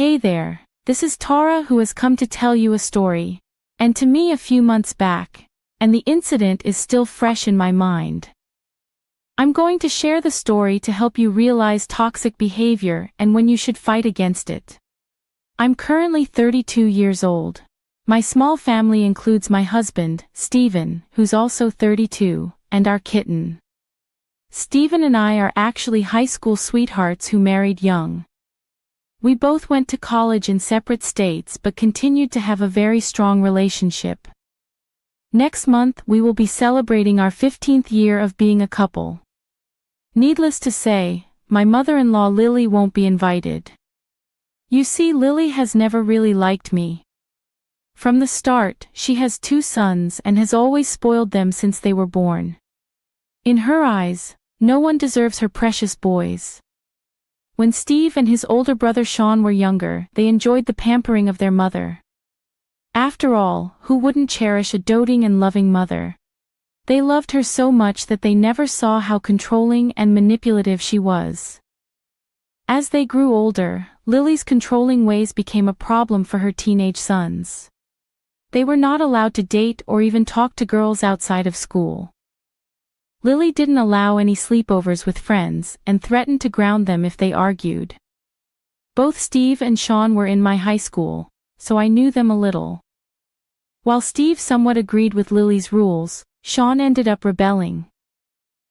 Hey there, this is Tara who has come to tell you a story. And to me a few months back, and the incident is still fresh in my mind. I'm going to share the story to help you realize toxic behavior and when you should fight against it. I'm currently 32 years old. My small family includes my husband, Stephen, who's also 32, and our kitten. Stephen and I are actually high school sweethearts who married young. We both went to college in separate states but continued to have a very strong relationship. Next month we will be celebrating our 15th year of being a couple. Needless to say, my mother-in-law Lily won't be invited. You see, Lily has never really liked me. From the start, she has 2 sons and has always spoiled them since they were born. In her eyes, no one deserves her precious boys. When Steve and his older brother Sean were younger, they enjoyed the pampering of their mother. After all, who wouldn't cherish a doting and loving mother? They loved her so much that they never saw how controlling and manipulative she was. As they grew older, Lily's controlling ways became a problem for her teenage sons. They were not allowed to date or even talk to girls outside of school. Lily didn't allow any sleepovers with friends and threatened to ground them if they argued. Both Steve and Sean were in my high school, so I knew them a little. While Steve somewhat agreed with Lily's rules, Sean ended up rebelling.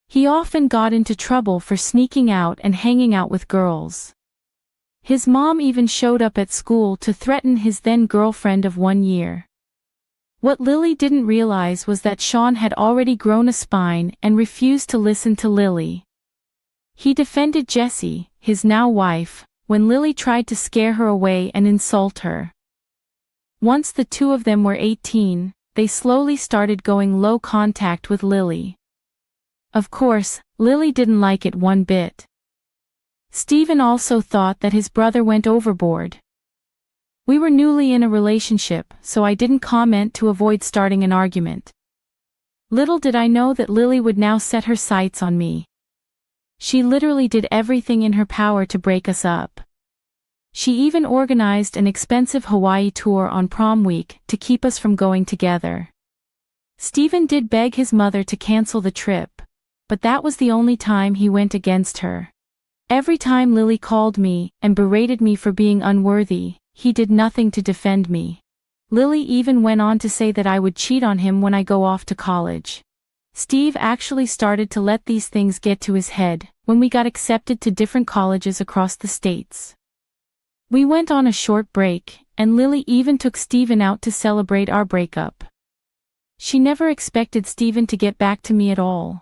He often got into trouble for sneaking out and hanging out with girls. His mom even showed up at school to threaten his then-girlfriend of 1 year. What Lily didn't realize was that Sean had already grown a spine and refused to listen to Lily. He defended Jessie, his now wife, when Lily tried to scare her away and insult her. Once the 2 of them were 18, they slowly started going low contact with Lily. Of course, Lily didn't like it one bit. Stephen also thought that his brother went overboard. We were newly in a relationship, so I didn't comment to avoid starting an argument. Little did I know that Lily would now set her sights on me. She literally did everything in her power to break us up. She even organized an expensive Hawaii tour on prom week to keep us from going together. Stephen did beg his mother to cancel the trip, but that was the only time he went against her. Every time Lily called me and berated me for being unworthy, he did nothing to defend me. Lily even went on to say that I would cheat on him when I go off to college. Steve actually started to let these things get to his head when we got accepted to different colleges across the states. We went on a short break, and Lily even took Stephen out to celebrate our breakup. She never expected Stephen to get back to me at all.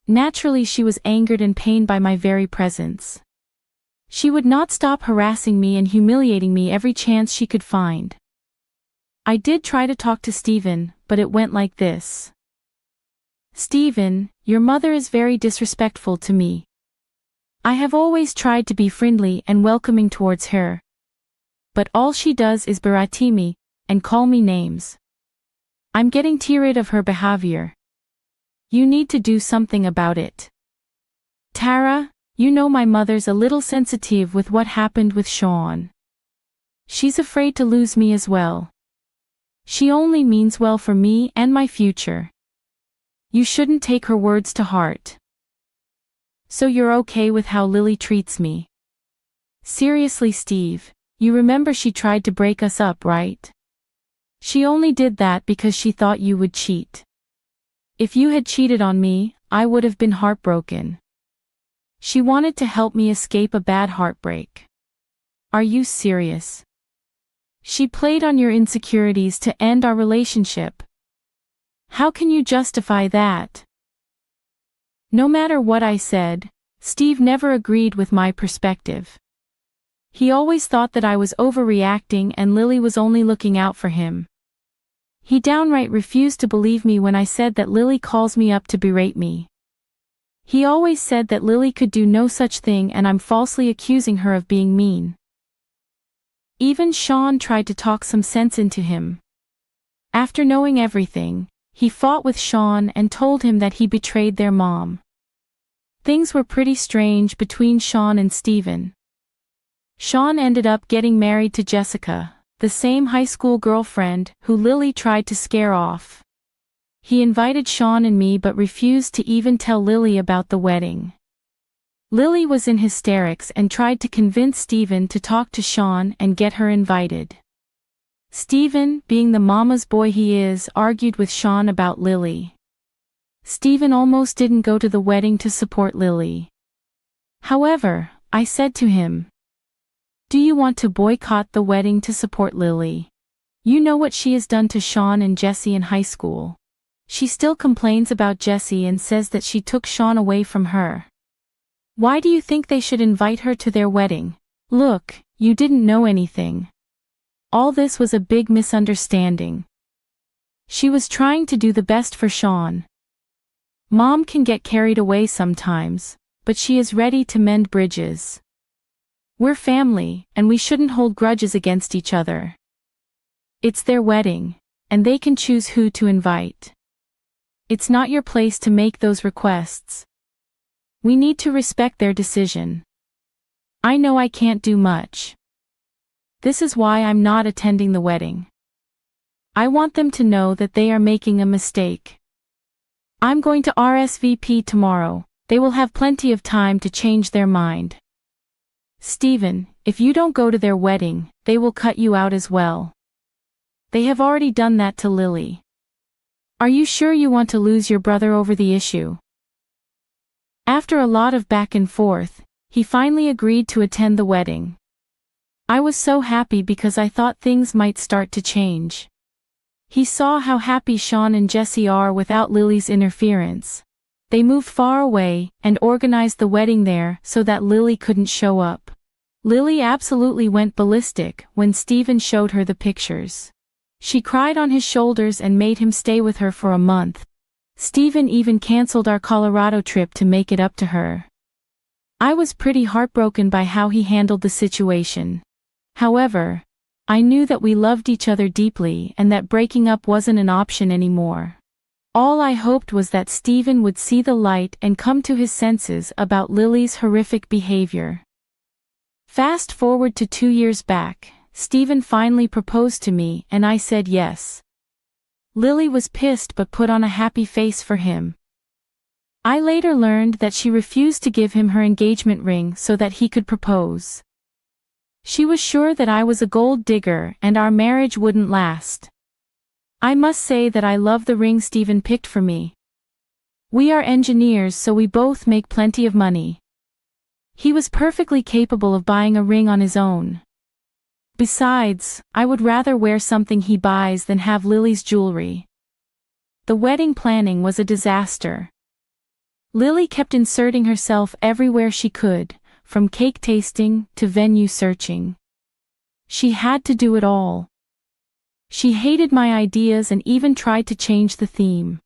Naturally, she was angered and pained by my very presence. She would not stop harassing me and humiliating me every chance she could find. I did try to talk to Stephen, but it went like this. Stephen, your mother is very disrespectful to me. I have always tried to be friendly and welcoming towards her. But all she does is berate me and call me names. I'm getting tired of her behavior. You need to do something about it. Tara, you know my mother's a little sensitive with what happened with Sean. She's afraid to lose me as well. She only means well for me and my future. You shouldn't take her words to heart. So you're okay with how Lily treats me? Seriously, Steve, you remember she tried to break us up, right? She only did that because she thought you would cheat. If you had cheated on me, I would have been heartbroken. She wanted to help me escape a bad heartbreak. Are you serious? She played on your insecurities to end our relationship. How can you justify that? No matter what I said, Steve never agreed with my perspective. He always thought that I was overreacting and Lily was only looking out for him. He downright refused to believe me when I said that Lily calls me up to berate me. He always said that Lily could do no such thing and I'm falsely accusing her of being mean. Even Sean tried to talk some sense into him. After knowing everything, he fought with Sean and told him that he betrayed their mom. Things were pretty strange between Sean and Stephen. Sean ended up getting married to Jessica, the same high school girlfriend who Lily tried to scare off. He invited Sean and me but refused to even tell Lily about the wedding. Lily was in hysterics and tried to convince Stephen to talk to Sean and get her invited. Stephen, being the mama's boy he is, argued with Sean about Lily. Stephen almost didn't go to the wedding to support Lily. However, I said to him, "Do you want to boycott the wedding to support Lily? You know what she has done to Sean and Jesse in high school. She still complains about Jesse and says that she took Sean away from her. Why do you think they should invite her to their wedding? Look, you didn't know anything. All this was a big misunderstanding. She was trying to do the best for Sean. Mom can get carried away sometimes, but she is ready to mend bridges. We're family, and we shouldn't hold grudges against each other. It's their wedding, and they can choose who to invite. It's not your place to make those requests. We need to respect their decision. I know I can't do much. This is why I'm not attending the wedding. I want them to know that they are making a mistake. I'm going to RSVP tomorrow. They will have plenty of time to change their mind. Stephen, if you don't go to their wedding, they will cut you out as well. They have already done that to Lily. Are you sure you want to lose your brother over the issue?" After a lot of back and forth, he finally agreed to attend the wedding. I was so happy because I thought things might start to change. He saw how happy Sean and Jesse are without Lily's interference. They moved far away and organized the wedding there so that Lily couldn't show up. Lily absolutely went ballistic when Stephen showed her the pictures. She cried on his shoulders and made him stay with her for a month. Stephen even canceled our Colorado trip to make it up to her. I was pretty heartbroken by how he handled the situation. However, I knew that we loved each other deeply and that breaking up wasn't an option anymore. All I hoped was that Stephen would see the light and come to his senses about Lily's horrific behavior. Fast forward to 2 years back, Stephen finally proposed to me and I said yes. Lily was pissed but put on a happy face for him. I later learned that she refused to give him her engagement ring so that he could propose. She was sure that I was a gold digger and our marriage wouldn't last. I must say that I love the ring Stephen picked for me. We are engineers, so we both make plenty of money. He was perfectly capable of buying a ring on his own. Besides, I would rather wear something he buys than have Lily's jewelry. The wedding planning was a disaster. Lily kept inserting herself everywhere she could, from cake tasting to venue searching. She had to do it all. She hated my ideas and even tried to change the theme.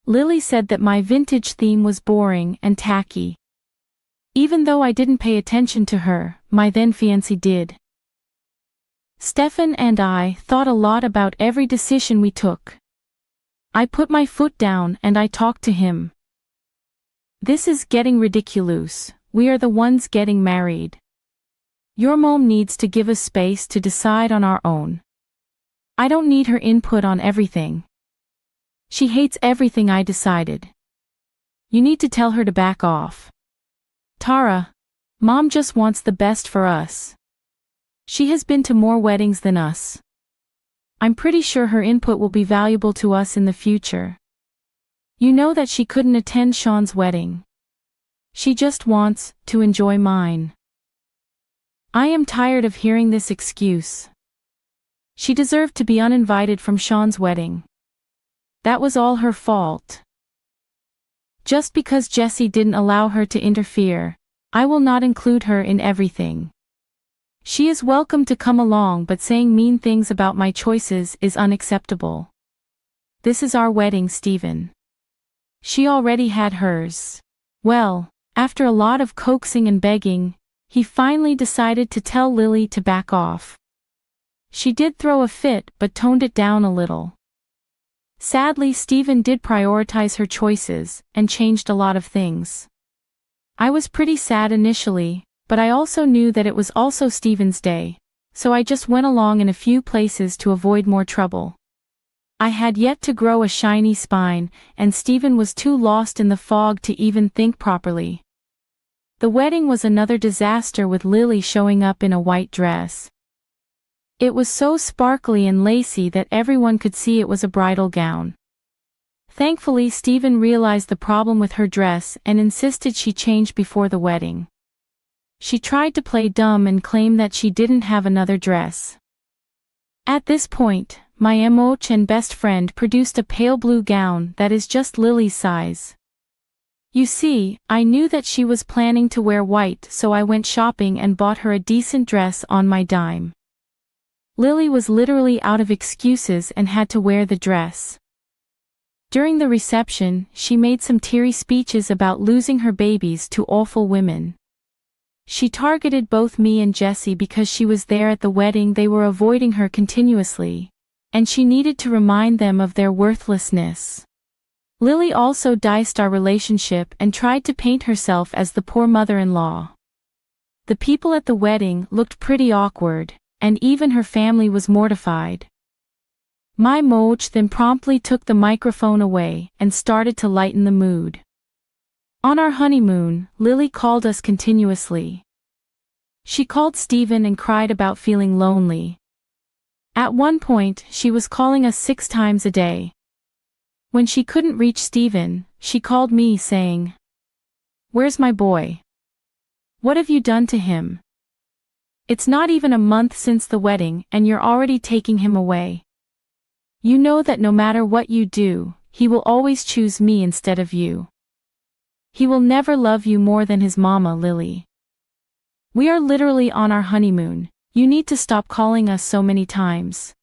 Lily said that my vintage theme was boring and tacky. Even though I didn't pay attention to her, my then fiancé did. Stefan and I thought a lot about every decision we took. I put my foot down and I talked to him. This is getting ridiculous. We are the ones getting married. Your mom needs to give us space to decide on our own. I don't need her input on everything. She hates everything I decided. You need to tell her to back off. Tara, Mom just wants the best for us. She has been to more weddings than us. I'm pretty sure her input will be valuable to us in the future. You know that she couldn't attend Sean's wedding. She just wants to enjoy mine. I am tired of hearing this excuse. She deserved to be uninvited from Sean's wedding. That was all her fault. Just because Jesse didn't allow her to interfere, I will not include her in everything. She is welcome to come along, but saying mean things about my choices is unacceptable. This is our wedding, Stephen. She already had hers. Well, after a lot of coaxing and begging, he finally decided to tell Lily to back off. She did throw a fit but toned it down a little. Sadly, Stephen did prioritize her choices and changed a lot of things. I was pretty sad initially, But I also knew that it was also Stephen's day, so I just went along in a few places to avoid more trouble. I had yet to grow a shiny spine, and Stephen was too lost in the fog to even think properly. The wedding was another disaster with Lily showing up in a white dress. It was so sparkly and lacy that everyone could see it was a bridal gown. Thankfully, Stephen realized the problem with her dress and insisted she change before the wedding. She tried to play dumb and claim that she didn't have another dress. At this point, my MOH and best friend produced a pale blue gown that is just Lily's size. You see, I knew that she was planning to wear white, so I went shopping and bought her a decent dress on my dime. Lily was literally out of excuses and had to wear the dress. During the reception, she made some teary speeches about losing her babies to awful women. She targeted both me and Jessie because she was there at the wedding. They were avoiding her continuously, and she needed to remind them of their worthlessness. Lily also diced our relationship and tried to paint herself as the poor mother-in-law. The people at the wedding looked pretty awkward, and even her family was mortified. My MOH then promptly took the microphone away and started to lighten the mood. On our honeymoon, Lily called us continuously. She called Stephen and cried about feeling lonely. At one point, she was calling us 6 times a day. When she couldn't reach Stephen, she called me saying, "Where's my boy? What have you done to him? It's not even a month since the wedding and you're already taking him away. You know that no matter what you do, he will always choose me instead of you. He will never love you more than his mama, Lily. We are literally on our honeymoon. You need to stop calling us so many times."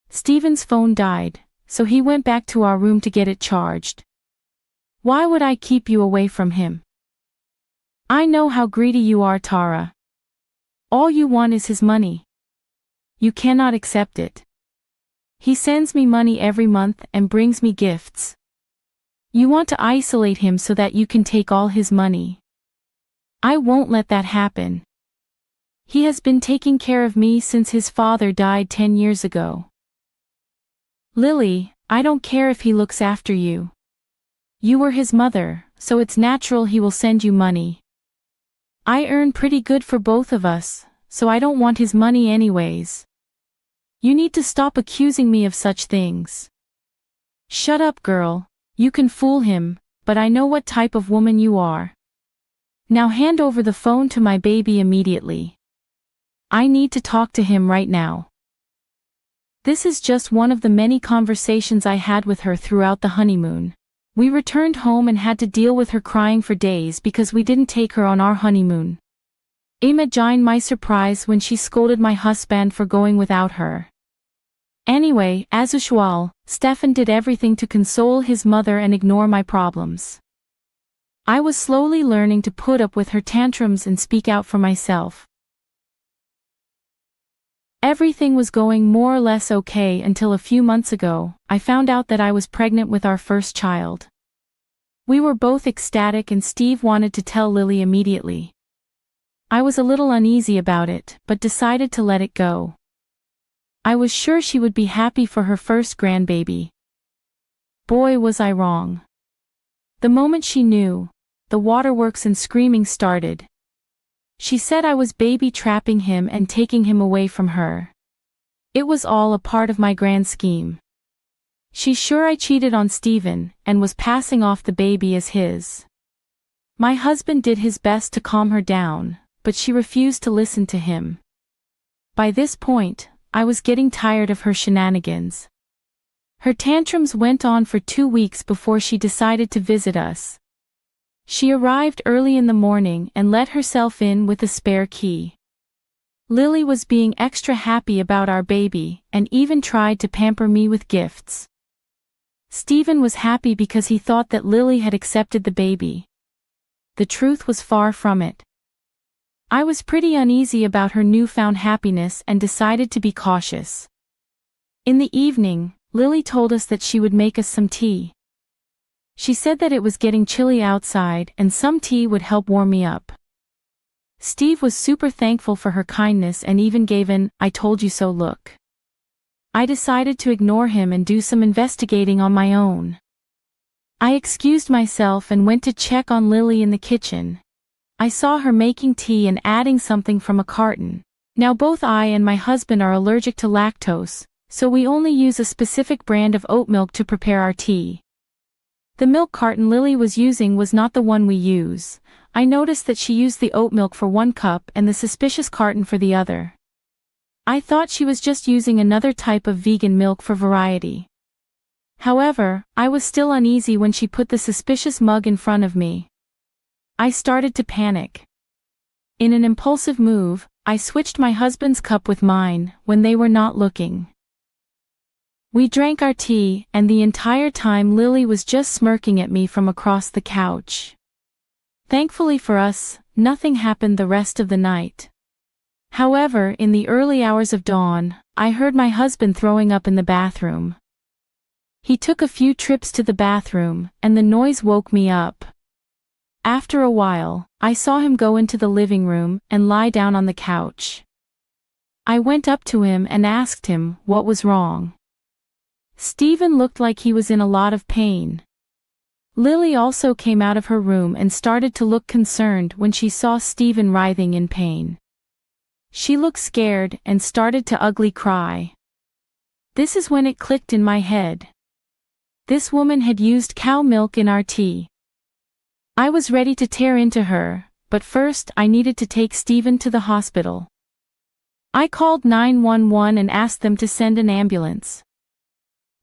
Stephen's phone died, so he went back to our room to get it charged. Why would I keep you away from him? I know how greedy you are, Tara. All you want is his money. You cannot accept it. He sends me money every month and brings me gifts. You want to isolate him so that you can take all his money. I won't let that happen. He has been taking care of me since his father died 10 years ago. Lily, I don't care if he looks after you. You were his mother, so it's natural he will send you money. I earn pretty good for both of us, so I don't want his money anyways. You need to stop accusing me of such things. Shut up, girl. You can fool him, but I know what type of woman you are. Now hand over the phone to my baby immediately. I need to talk to him right now. This is just one of the many conversations I had with her throughout the honeymoon. We returned home and had to deal with her crying for days because we didn't take her on our honeymoon. Imagine my surprise when she scolded my husband for going without her. Anyway, as usual, Stefan did everything to console his mother and ignore my problems. I was slowly learning to put up with her tantrums and speak out for myself. Everything was going more or less okay until a few months ago, I found out that I was pregnant with our first child. We were both ecstatic and Steve wanted to tell Lily immediately. I was a little uneasy about it, but decided to let it go. I was sure she would be happy for her first grandbaby. Boy, was I wrong. The moment she knew, the waterworks and screaming started. She said I was baby trapping him and taking him away from her. It was all a part of my grand scheme. She's sure I cheated on Stephen and was passing off the baby as his. My husband did his best to calm her down, but she refused to listen to him. By this point, I was getting tired of her shenanigans. Her tantrums went on for 2 weeks before she decided to visit us. She arrived early in the morning and let herself in with a spare key. Lily was being extra happy about our baby and even tried to pamper me with gifts. Stephen was happy because he thought that Lily had accepted the baby. The truth was far from it. I was pretty uneasy about her newfound happiness and decided to be cautious. In the evening, Lily told us that she would make us some tea. She said that it was getting chilly outside and some tea would help warm me up. Steve was super thankful for her kindness and even gave an "I told you so" look. I decided to ignore him and do some investigating on my own. I excused myself and went to check on Lily in the kitchen. I saw her making tea and adding something from a carton. Now both I and my husband are allergic to lactose, so we only use a specific brand of oat milk to prepare our tea. The milk carton Lily was using was not the one we use. I noticed that she used the oat milk for 1 cup and the suspicious carton for the other. I thought she was just using another type of vegan milk for variety. However, I was still uneasy when she put the suspicious mug in front of me. I started to panic. In an impulsive move, I switched my husband's cup with mine when they were not looking. We drank our tea, and the entire time Lily was just smirking at me from across the couch. Thankfully for us, nothing happened the rest of the night. However, in the early hours of dawn, I heard my husband throwing up in the bathroom. He took a few trips to the bathroom, and the noise woke me up. After a while, I saw him go into the living room and lie down on the couch. I went up to him and asked him what was wrong. Stephen looked like he was in a lot of pain. Lily also came out of her room and started to look concerned when she saw Stephen writhing in pain. She looked scared and started to ugly cry. This is when it clicked in my head. This woman had used cow milk in our tea. I was ready to tear into her, but first I needed to take Stephen to the hospital. I called 911 and asked them to send an ambulance.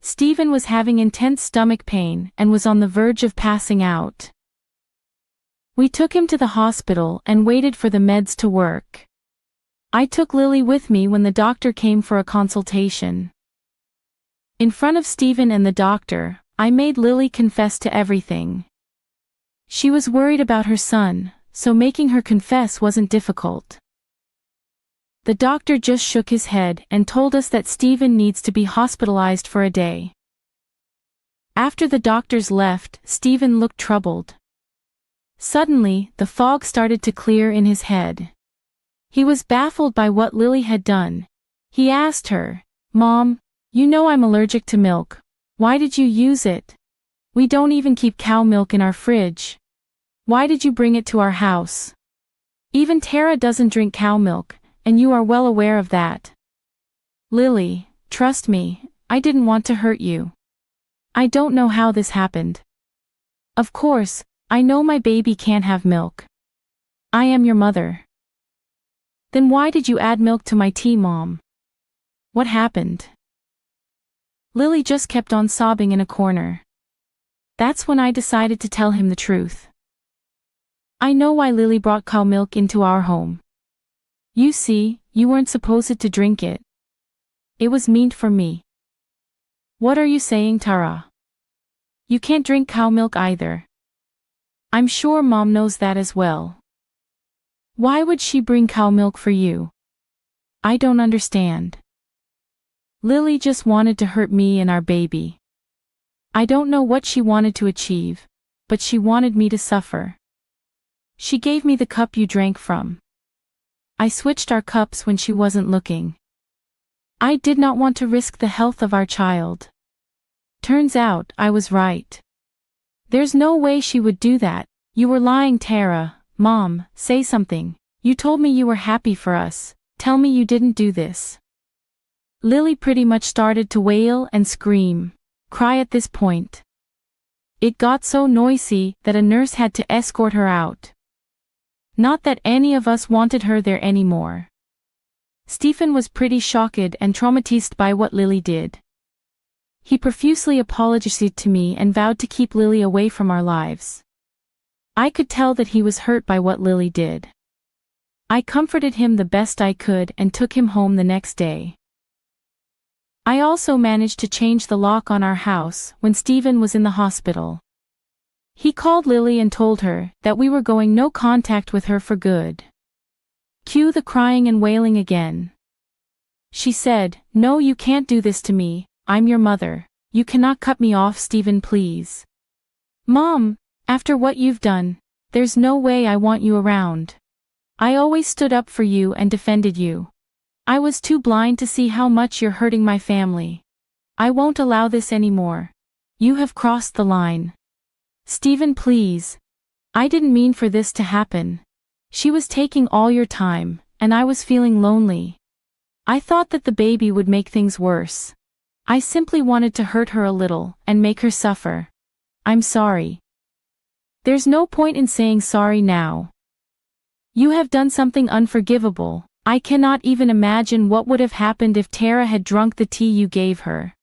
Stephen was having intense stomach pain and was on the verge of passing out. We took him to the hospital and waited for the meds to work. I took Lily with me when the doctor came for a consultation. In front of Stephen and the doctor, I made Lily confess to everything. She was worried about her son, so making her confess wasn't difficult. The doctor just shook his head and told us that Stephen needs to be hospitalized for a day. After the doctors left, Stephen looked troubled. Suddenly, the fog started to clear in his head. He was baffled by what Lily had done. He asked her, "Mom, you know I'm allergic to milk. Why did you use it? We don't even keep cow milk in our fridge. Why did you bring it to our house? Even Tara doesn't drink cow milk, and you are well aware of that." "Lily, trust me, I didn't want to hurt you. I don't know how this happened. Of course, I know my baby can't have milk. I am your mother." "Then why did you add milk to my tea, Mom? What happened?" Lily just kept on sobbing in a corner. That's when I decided to tell him the truth. "I know why Lily brought cow milk into our home. You see, you weren't supposed to drink it. It was meant for me." "What are you saying, Tara? You can't drink cow milk either. I'm sure Mom knows that as well. Why would she bring cow milk for you? I don't understand." "Lily just wanted to hurt me and our baby. I don't know what she wanted to achieve, but she wanted me to suffer. She gave me the cup you drank from. I switched our cups when she wasn't looking. I did not want to risk the health of our child. Turns out I was right. There's no way she would do that. You were lying, Tara. Mom, say something. You told me you were happy for us. Tell me you didn't do this." Lily pretty much started to wail and scream, cry at this point. It got so noisy that a nurse had to escort her out. Not that any of us wanted her there anymore. Stephen was pretty shocked and traumatized by what Lily did. He profusely apologized to me and vowed to keep Lily away from our lives. I could tell that he was hurt by what Lily did. I comforted him the best I could and took him home the next day. I also managed to change the lock on our house when Stephen was in the hospital. He called Lily and told her that we were going no contact with her for good. Cue the crying and wailing again. She said, "No, you can't do this to me. I'm your mother. You cannot cut me off, Stephen, please. Mom, after what you've done, there's no way I want you around. I always stood up for you and defended you. I was too blind to see how much you're hurting my family. I won't allow this anymore. You have crossed the line. Stephen, please. I didn't mean for this to happen. She was taking all your time, and I was feeling lonely. I thought that the baby would make things worse. I simply wanted to hurt her a little and make her suffer. I'm sorry. There's no point in saying sorry now. You have done something unforgivable. I cannot even imagine what would have happened if Tara had drunk the tea you gave her.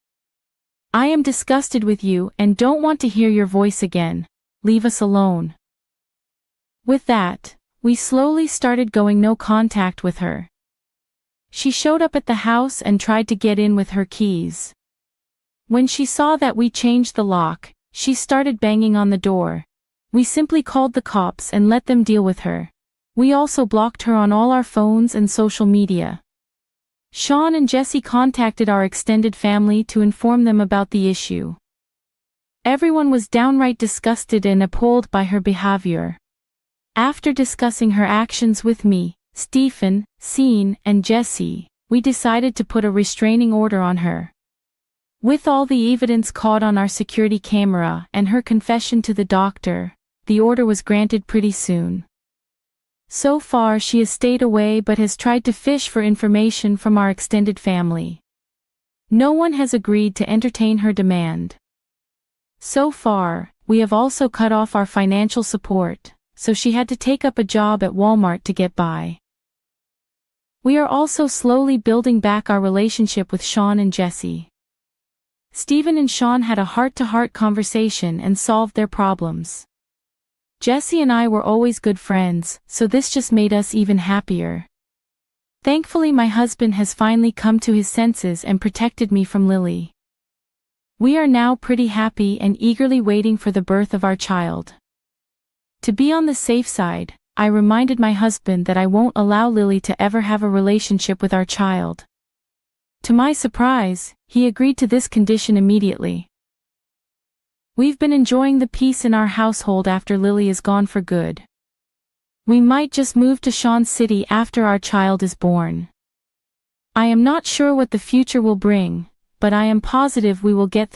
I am disgusted with you and don't want to hear your voice again. Leave us alone. With that, we slowly started going no contact with her. She showed up at the house and tried to get in with her keys. When she saw that we changed the lock, she started banging on the door. We simply called the cops and let them deal with her. We also blocked her on all our phones and social media. Sean and Jesse contacted our extended family to inform them about the issue. Everyone was downright disgusted and appalled by her behavior. After discussing her actions with me, Stephen, Sean, and Jesse, we decided to put a restraining order on her. With all the evidence caught on our security camera and her confession to the doctor, the order was granted pretty soon. So far she has stayed away but has tried to fish for information from our extended family. No one has agreed to entertain her demand. So far, we have also cut off our financial support, so she had to take up a job at Walmart to get by. We are also slowly building back our relationship with Sean and Jesse. Stephen and Sean had a heart-to-heart conversation and solved their problems. Jesse and I were always good friends, so this just made us even happier. Thankfully, my husband has finally come to his senses and protected me from Lily. We are now pretty happy and eagerly waiting for the birth of our child. To be on the safe side, I reminded my husband that I won't allow Lily to ever have a relationship with our child. To my surprise, he agreed to this condition immediately. We've been enjoying the peace in our household after Lily is gone for good. We might just move to Sean City after our child is born. I am not sure what the future will bring, but I am positive we will get